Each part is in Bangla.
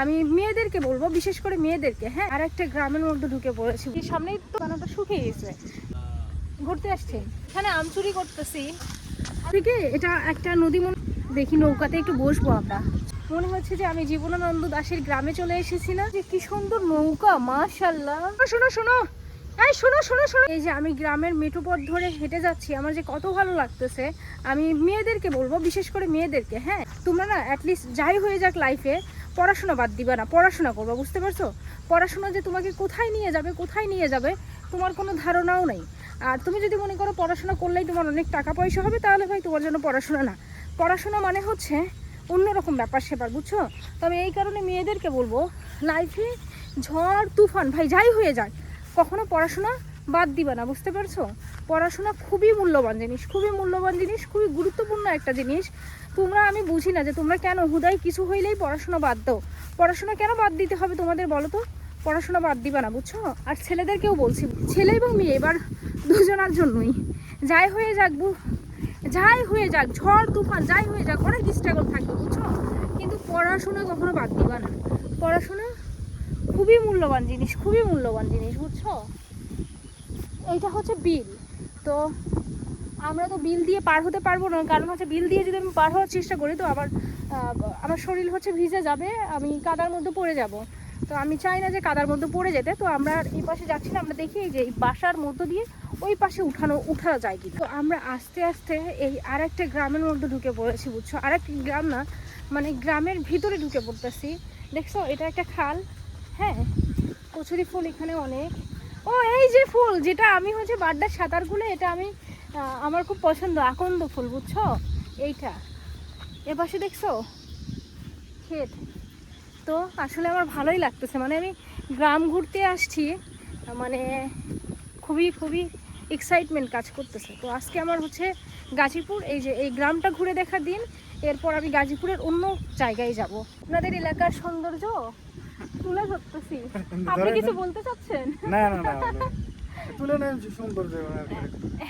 আমি মেয়েদেরকে বলবো, বিশেষ করে মেয়েদেরকে, হ্যাঁ, আর একটা গ্রামের মধ্যে ঢুকে পড়েছি। সামনেই তো বানাটা শুকিয়ে গেছে, ঘুরতে আসছি, এখানে আম চুরি করতেছি। এদিকে এটা একটা নদী, দেখি নৌকাতে একটু বসবো আমরা। মনে হচ্ছে যে আমি জীবনানন্দ দাশের গ্রামে চলে এসেছি না, যে কি সুন্দর নৌকা, মাশাআল্লাহ। শোনো শোনো, এই শোনো শোনো শোনো, এই যে আমি গ্রামের মেঠো পথ ধরে হেঁটে যাচ্ছি, আমার যে কত ভালো লাগতেছে। আমি মেয়েদেরকে বলবো, বিশেষ করে মেয়েদেরকে, হ্যাঁ, তোমরা না অ্যাটলিস্ট যাই হয়ে যাক লাইফে পড়াশোনা বাদ দিবা না, পড়াশোনা করবা, বুঝতে পারছো? পড়াশোনা যে তোমাকে কোথায় নিয়ে যাবে, কোথায় নিয়ে যাবে তোমার কোনো ধারণাও নেই। আর তুমি যদি মনে করো পড়াশোনা করলেই তোমার অনেক টাকা পয়সা হবে, তাহলে ভাই তোমার জন্য পড়াশোনা না। পড়াশোনা মানে হচ্ছে অন্যরকম ব্যাপার স্যাপার, বুঝছো? তবে এই কারণে মেয়েদেরকে বলবো, লাইফে ঝড় তুফান ভাই যাই হয়ে যাক, কখনো পড়াশোনা বাদ দিবা না, বুঝতে পারছো? পড়াশোনা খুবই মূল্যবান জিনিস, খুবই মূল্যবান জিনিস, খুবই গুরুত্বপূর্ণ একটা জিনিস। তোমরা, আমি বুঝি না যে তোমরা কেন হুদাই কিছু হইলেই পড়াশোনা বাদ দাও। পড়াশোনা কেন বাদ দিতে হবে তোমাদের বলো তো? পড়াশোনা বাদ দিবা না, বুঝছো? আর ছেলেদেরকেও বলছি, ছেলে এবং মেয়ে এবার দুজনার জন্যই, যাই হয়ে যাক, যাই হয়ে যাক, ঝড় তুফান যাই হয়ে যাক, অনেক স্ট্রাগল থাকবে, বুঝছো? কিন্তু পড়াশোনা কখনো বাদ দিবা না। পড়াশোনা খুবই মূল্যবান জিনিস, খুবই মূল্যবান জিনিস, বুঝছো? এইটা হচ্ছে বিল, তো আমরা তো বিল দিয়ে পার হতে পারবো না, কারণ হচ্ছে বিল দিয়ে যদি আমি পার হওয়ার চেষ্টা করি তো আমার শরীর হচ্ছে ভিজে যাবে, আমি কাদার মধ্যে পড়ে যাব। তো আমি চাই না যে কাদার মধ্যে পড়ে যেতে। তো আমরা এই পাশে যাচ্ছি না, আমরা দেখি যে এই বাসার মধ্য দিয়ে ওই পাশে উঠা যায় কি। তো আমরা আস্তে আস্তে এই আর একটা গ্রামের মধ্যে ঢুকে পড়েছি, বুঝছো? আর একটা গ্রাম না, মানে গ্রামের ভিতরে ঢুকে পড়তেছি। দেখছো, এটা একটা খাল, হ্যাঁ, কচুরি ফুল এখানে অনেক। ও, এই যে ফুল যেটা আমি হচ্ছে বাড্ডার সাঁতার খুলে, এটা আমি আমার খুব পছন্দ, আকন্দ ফুল, বুঝছো? এইটা এপাশে দেখছো ক্ষেত। তো আসলে আমার ভালোই লাগতেছে, মানে আমি গ্রাম ঘুরতে আসছি, মানে খুবই খুবই এক্সাইটমেন্ট কাজ করতেছে। তো আজকে আমার হচ্ছে গাজীপুর, এই যে এই গ্রামটা ঘুরে দেখার দিন। এরপর আমি গাজীপুরের অন্য জায়গায় যাব। আপনাদের এলাকার সৌন্দর্য তুলে ধরতেছি। আপনি কিছু বলতে চাচ্ছেন? না না না, তুলে নেন সৌন্দর্য।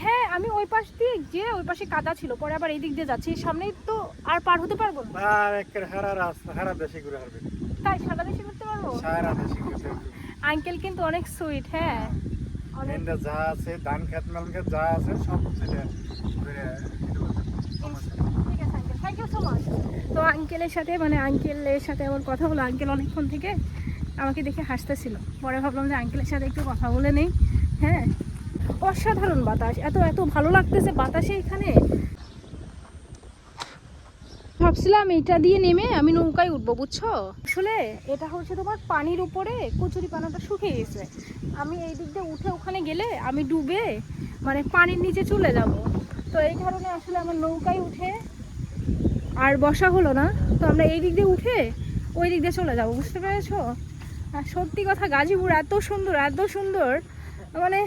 হ্যাঁ, আমি ওই পাশ দিয়ে যে ওই পাশে কাদা ছিল, পরে আবার এই দিক দিয়ে যাচ্ছি, সামনেই তো আর পার হতে পারবো না। আর একের হারা রাস্তা, হারা দেশে ঘুরে আসবে। তাই সারা দেশে ঘুরতে পারবো? সারা দেশে ঘুরতে। আঙ্কেল কিন্তু অনেক সুইট, হ্যাঁ, অনেক। এন্ডা যা আছে, ধান খেত মাল খেত যা আছে সব ছেলে ঘুরে ঠিক আছে uncle, thank you so much. তো আঙ্কেলের সাথে আমার কথা হলো। আঙ্কেল অনেকক্ষণ থেকে আমাকে দেখে হাসতেছিল, পরে ভাবলাম যে আঙ্কেলের সাথে একটু কথা বলে নেই। হ্যাঁ, অসাধারণ বাতাস, এত এত ভালো লাগতেছে বাতাসে এখানে। ভাবছিলাম এটা দিয়ে নেমে আমি নৌকায় উঠবো, বুঝছো? আসলে এটা হচ্ছে তোমার পানির উপরে কচুরি পানাটা শুকিয়ে গেছে। আমি এই দিক দিয়ে উঠে ওখানে গেলে আমি ডুবে মানে পানির নিচে চলে যাব। তো এই কারণে আসলে আমার নৌকায় উঠে আর বসা হলো না। তো আমরা এই দিক দিয়ে উঠে ওই দিক দিয়ে চলে যাবো, বুঝতে পেরেছো? আর সত্যি কথা, গাজীপুর এত সুন্দর, এত সুন্দর, মানে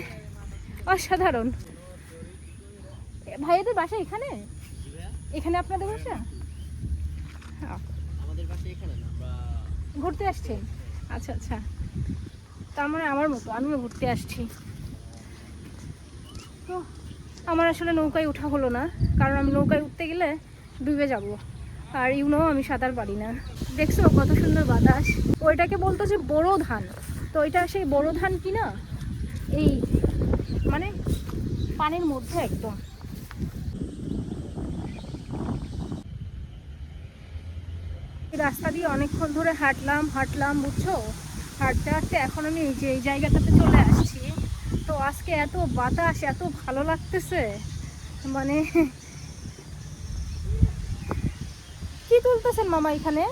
অসাধারণ। ভাইয়াদের বাসা এখানে? এখানে আপনাদের বাসা? ঘুরতে আসছেন? আচ্ছা আচ্ছা, তার মানে আমার মতো আমিও ঘুরতে আসছি। তো আমার আসলে নৌকায় ওঠা হলো না, কারণ আমি নৌকায় উঠতে গেলে ডুবে যাব, আর আমি সাঁতার পারি না। দেখছো কত সুন্দর বাতাস। ওইটাকে বলতো যে বোরো ধান, তো এটা সেই বোরো ধান কি না, এই মানে পানির মধ্যে একদম। রাস্তা দিয়ে অনেকক্ষণ ধরে হাঁটলাম, বুঝছো? হাঁটতে হাঁটতে এখন আমি এই যে এই জায়গাটাতে চলে আসছি। তো আজকে এত বাতাস, এত ভালো লাগতেছে, মানে কি তুলতেছেন মামা এখানে?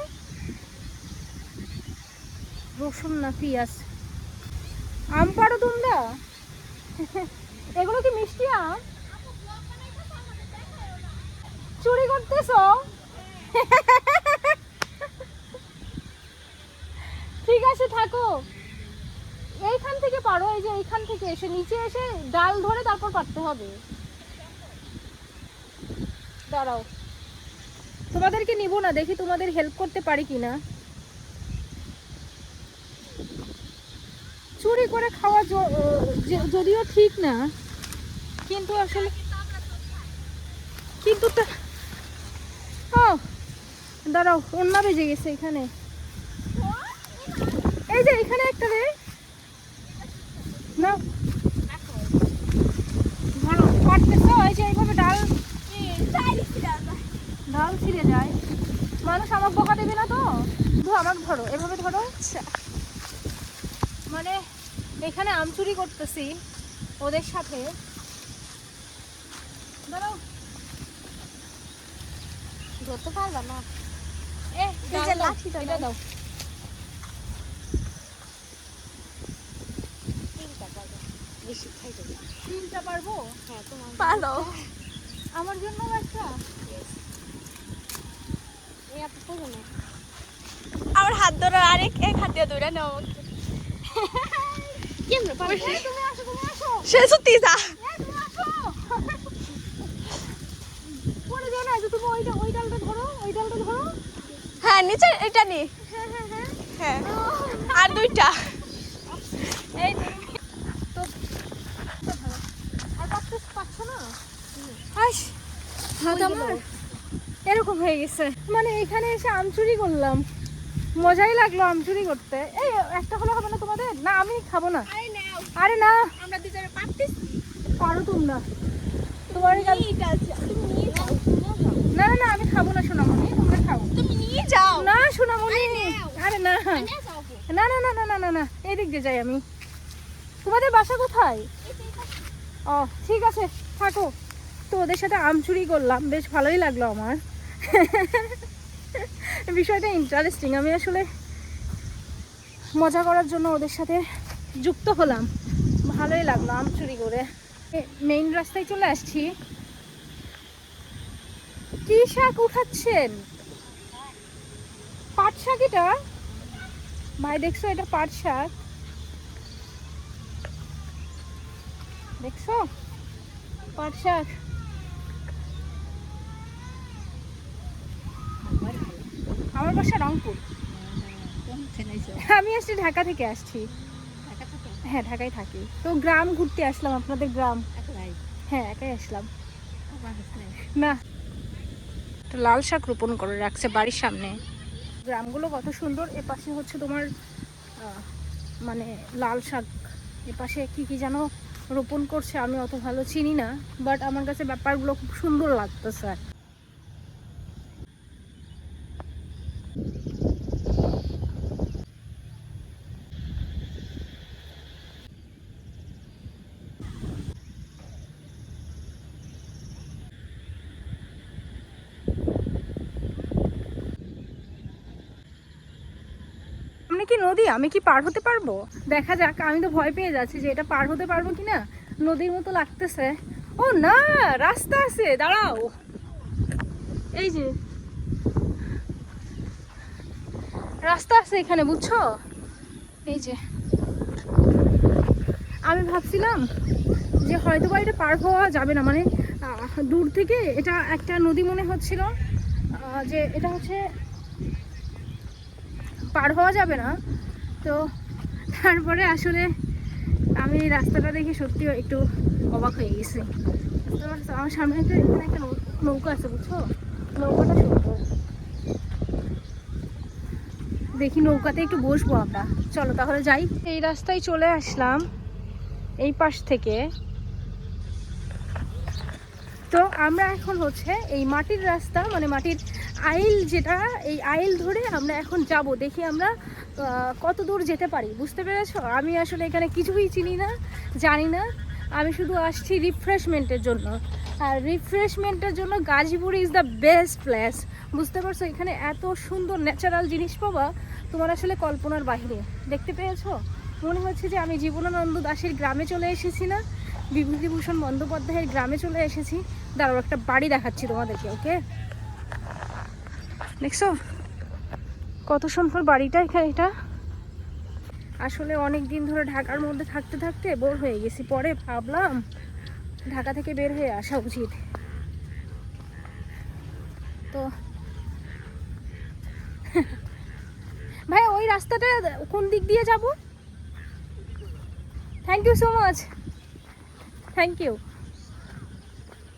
রসুন না পেঁয়াজ? আম পাড়ো তোমরা? এগুলো কি মিষ্টি আম? চুরি করতেছো? ঠিক আছে, থাকো, এইখান থেকে পারো, এই যে এইখান থেকে এসে নিচে এসে ডাল ধরে তারপর পারতে হবে। দাঁড়াও, তোমাদেরকে নিব না, দেখি তোমাদের হেল্প করতে পারি কিনা। চুরি করে খাওয়া যদিও ঠিক না, কিন্তু আসলে কিন্তু ও দাঁড়াও, অন্য বেজে গেছে এখানে। এখানে একটা রে না ধরো কাটতেছো এই যে এইভাবে ডাল ছিঁড়ে যায়। মানুষ আমার বোকা দেবে না তো, শুধু আমার ধরো এভাবে ধরো। মানে এখানে আম চুরি করতেছি ওদের সাথে। দাঁড়াও, ধরতে পারবা না। লাঠিটা দাও। তিনটা পারবো? হ্যাঁ তোমার পারো। আমার জন্য একটা আমার হাত ধরে আরেক এক হাত দিয়ে ধরে নাও। তুমি আসো, তুমি আসো। সে সত্যি যা পরে যাও না, তুমি ওই ডালটা ধরো, ওই ডালটা ধরো। হ্যাঁ নিচে এটা নি। হ্যাঁ হ্যাঁ হ্যাঁ হ্যাঁ আর দুইটা। এই তো আর পাচ্ছ না। হাত আমার এরকম হয়ে গেছে। মানে এখানে এসে আম চুরি করলাম, মজাই লাগলো আম চুরি করতে। এই একটা হলে হবে না তোমাদের? না আমি খাবো না। আরে না, আমরা দুজনে পারতেছি। পারো তোমরা, তোমার না না না আমি খাবো না সোনামণি, তোমরা খাও। তুমি নিয়ে যাও। না সোনামণি, আরে না না না না না না না না এদিক দিয়ে যাই আমি। তোমাদের বাসা কোথায়? ও ঠিক আছে থাকো। তো ওদের সাথে আম চুরি করলাম, বেশ ভালোই লাগলো আমার। বিষয়টা ইন্টারেস্টিং। আমি আসলে মজা করার জন্য ওদের সাথে যুক্ত হলাম, ভালোই লাগলো আম চুরি করে। মেইন রাস্তায় চলে আসছি। কি শাক উঠাচ্ছেন? পাট শাক এটা? ভাই দেখছো এটা পাট শাক? দেখছো পাট শাক? আমার বাসা রংপুর। আমি আসছি ঢাকা থেকে আসছি। হ্যাঁ ঢাকায় থাকি। তো গ্রাম ঘুরতে আসলাম, আপনাদের গ্রাম। হ্যাঁ একাই আসলাম। না লাল শাক রোপণ করে রাখছে বাড়ির সামনে। গ্রামগুলো কত সুন্দর। এপাশে হচ্ছে তোমার মানে লাল শাক, এপাশে কি কি যেন রোপণ করছে, আমি অত ভালো চিনি না, বাট আমার কাছে ব্যাপারগুলো খুব সুন্দর লাগতেছে। কি নদী, আমি কি পার হতে পারবো? দেখা যাক। আমি তো ভয় পেয়ে যাচ্ছি যে এটা পার হতে পারবো কিনা, নদীর মতো লাগতেছে। ও না রাস্তা আছে, দাঁড়াও। এই যে রাস্তা আছে এখানে, বুঝছো? এই যে আমি ভাবছিলাম যে হয়তো বা এটা পার হওয়া যাবে না, মানে দূর থেকে এটা একটা নদী মনে হচ্ছিল, যে এটা হচ্ছে পার হওয়া যাবে না। তো তারপরে আসলে আমি রাস্তাটা দেখে সত্যি একটু অবাক হয়ে গেছি। আমার সামনে এখানে একটা নৌকা আছে, বুঝছো? নৌকাটা সুন্দর, দেখি নৌকাতে একটু বসবো আমরা। চলো তাহলে যাই। এই রাস্তায় চলে আসলাম এই পাশ থেকে। তো আমরা এখন হচ্ছে এই মাটির রাস্তা, মানে মাটির আইল যেটা, এই আইল ধরে আমরা এখন যাব। দেখি আমরা কত দূর যেতে পারি। বুঝতে পেরেছো? আমি আসলে এখানে কিছুই চিনি না, জানি না। আমি শুধু আসছি রিফ্রেশমেন্টের জন্য, আর রিফ্রেশমেন্টের জন্য Gazipur is the best place. বুঝতে পারছো? এখানে এত সুন্দর ন্যাচারাল জিনিস পাবা তোমার আসলে কল্পনার বাইরে। দেখতে পেয়েছো? মনে হচ্ছে যে আমি জীবনানন্দ দাশের গ্রামে চলে এসেছি, না বিভূতিভূষণ বন্দ্যোপাধ্যায়ের গ্রামে চলে এসেছি। দাঁড়াও একটা বাড়ি দেখাচ্ছি তোমাদেরকে। ওকে দেখছো কত সুন্দর বাড়িটা? এখানে এটা আসলে অনেক দিন ধরে ঢাকার মধ্যে থাকতে থাকতে বোর হয়ে গেছি। পরে ভাবলাম ঢাকা থেকে বের হয়ে আসা উচিত। তো ভাই ওই রাস্তাটা কোন দিক দিয়ে যাব? Thank you so much, thank you.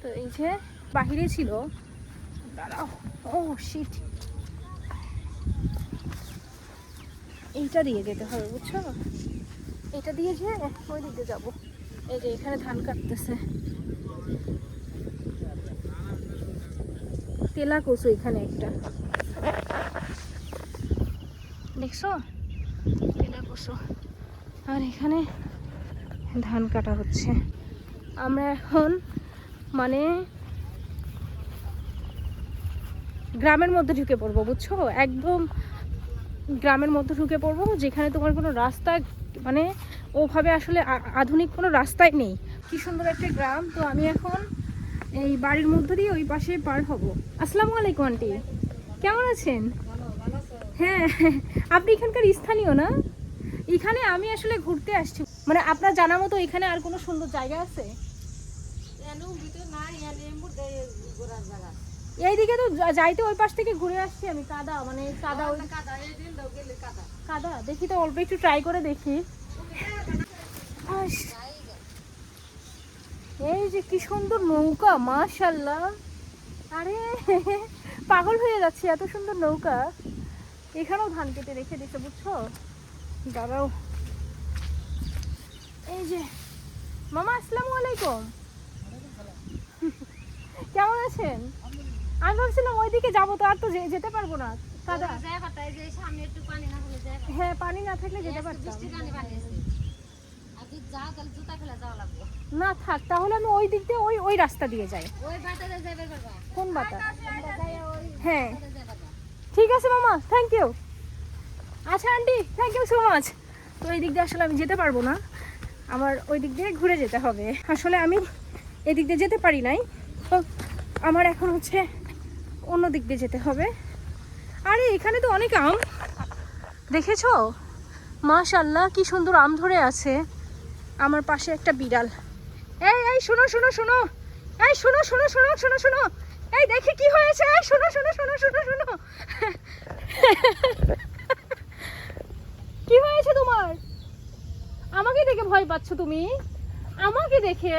তো এই যে বাহিরে ছিল, দাঁড়াও। ও শিট, এইটা দিয়ে যেতে হবে, বুঝছো? এটা দিয়ে যেয়ে ওই দিকে যাবো। এই যে এখানে ধান কাটতেছে, তেলা কচু এখানে একটা, দেখছো? তেলা কচু। আর এখানে ধান কাটা হচ্ছে। আমরা এখন মানে গ্রামের মধ্যে ঢুকে পড়বো, বুঝছো? একদম গ্রামের মধ্যে ঢুকে পড়বো, যেখানে তোমার কোনো রাস্তা মানে ওভাবে আসলে আধুনিক কোনো রাস্তাই নেই। কি সুন্দর একটা গ্রাম। তো আমি এখন এই বাড়ির মধ্যে দিয়ে ওই পাশে পার হব। আসসালামু আলাইকুম আন্টি, কেমন আছেন? হ্যাঁ, আপনি এখানকার স্থানীয় না? এখানে আমি আসলে ঘুরতে আসছি, মানে আপনার জানা মতো এখানে আর কোনো সুন্দর জায়গা আছে? এইদিকে তো যাইতে ওই পাশ থেকে ঘুরে আসছি আমি। কাদা, মানে কাদা, কাদা দেখি তো, অল্প একটু ট্রাই করে দেখি। এই যে কি সুন্দর নৌকা, মাশাআল্লাহ। আরে পাগল হয়ে যাচ্ছি, এত সুন্দর নৌকা। এখানেও ধান কেটে রেখে দিচ্ছে, বুঝছো? দাঁড়াও। এই যে মামা, আসসালামু আলাইকুম, কেমন আছেন? আমি ভাবছিলাম ওইদিকে যাবো, তো আর তো যেতে পারবো না, কাদা। হ্যাঁ, পানি না থাকলে যেতে পারতাম না। থাক, তাহলে আমি ওই দিক দিয়ে ওই রাস্তা দিয়ে যাই। কোন বাতা? হ্যাঁ, ঠিক আছে মামা, থ্যাংক ইউ। আচ্ছা aunty, thank you so much. তো এই দিক দিয়ে আসলে আমি যেতে পারবো না, আমার ওই দিক দিয়ে ঘুরে যেতে হবে। আসলে আমি এদিক দিয়ে যেতে পারি নাই, তো আমার এখন হচ্ছে অন্য দিক দিয়ে যেতে হবে। আরে এখানে তো অনেক আম, দেখেছো? মাশাআল্লাহ, কি সুন্দর আম ধরে আছে। আমার পাশে একটা বিড়াল। এই এই শোনো শোনো শোনো, এই শোনো শোনো শোনো শোনো শোনো, এই দেখি কি হয়েছে, এই শোনো শোনো শোনো শোনো শোনো। কি হয়েছে তোমার? আমাকে দেখে ভয় পাচ্ছ তুমি? আমাকে দেখে?